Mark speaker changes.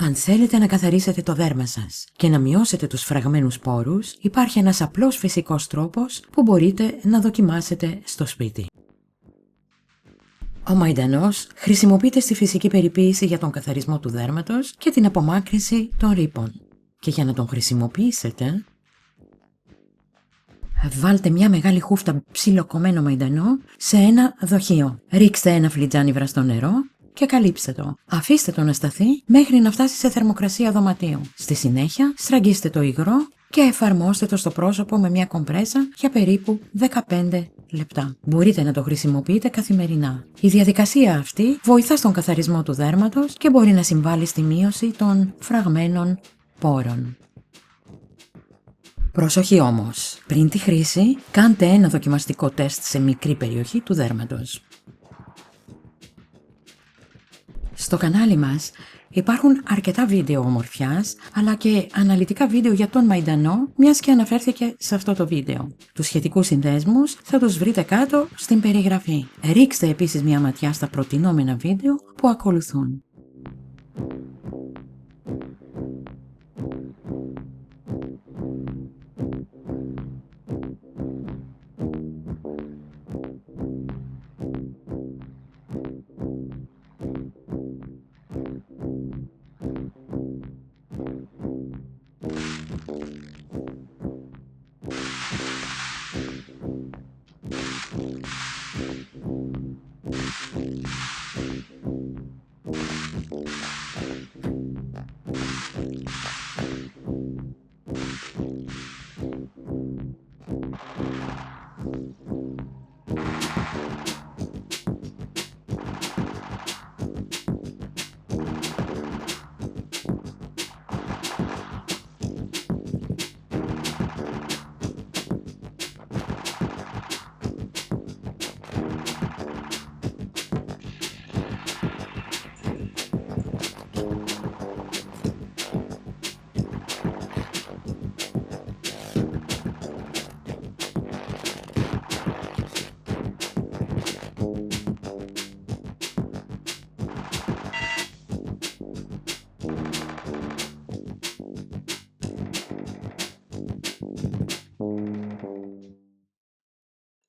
Speaker 1: Αν θέλετε να καθαρίσετε το δέρμα σας και να μειώσετε τους φραγμένους πόρους, υπάρχει ένας απλός φυσικός τρόπος που μπορείτε να δοκιμάσετε στο σπίτι. Ο μαϊντανός χρησιμοποιείται στη φυσική περιποίηση για τον καθαρισμό του δέρματος και την απομάκρυνση των ρύπων. Και για να τον χρησιμοποιήσετε, βάλτε μια μεγάλη χούφτα ψιλοκομμένο μαϊντανό σε ένα δοχείο. Ρίξτε ένα φλιτζάνι βραστό νερό και καλύψτε το. Αφήστε το να σταθεί μέχρι να φτάσει σε θερμοκρασία δωματίου. Στη συνέχεια, στραγγίστε το υγρό και εφαρμόστε το στο πρόσωπο με μια κομπρέσα για περίπου 15 λεπτά. Μπορείτε να το χρησιμοποιείτε καθημερινά. Η διαδικασία αυτή βοηθά στον καθαρισμό του δέρματος και μπορεί να συμβάλλει στη μείωση των φραγμένων πόρων. Προσοχή όμως! Πριν τη χρήση, κάντε ένα δοκιμαστικό τεστ σε μικρή περιοχή του δέρματος. Στο κανάλι μας υπάρχουν αρκετά βίντεο ομορφιάς, αλλά και αναλυτικά βίντεο για τον μαϊντανό, μιας και αναφέρθηκε σε αυτό το βίντεο. Τους σχετικούς συνδέσμους θα τους βρείτε κάτω στην περιγραφή. Ρίξτε επίσης μια ματιά στα προτινόμενα βίντεο που ακολουθούν.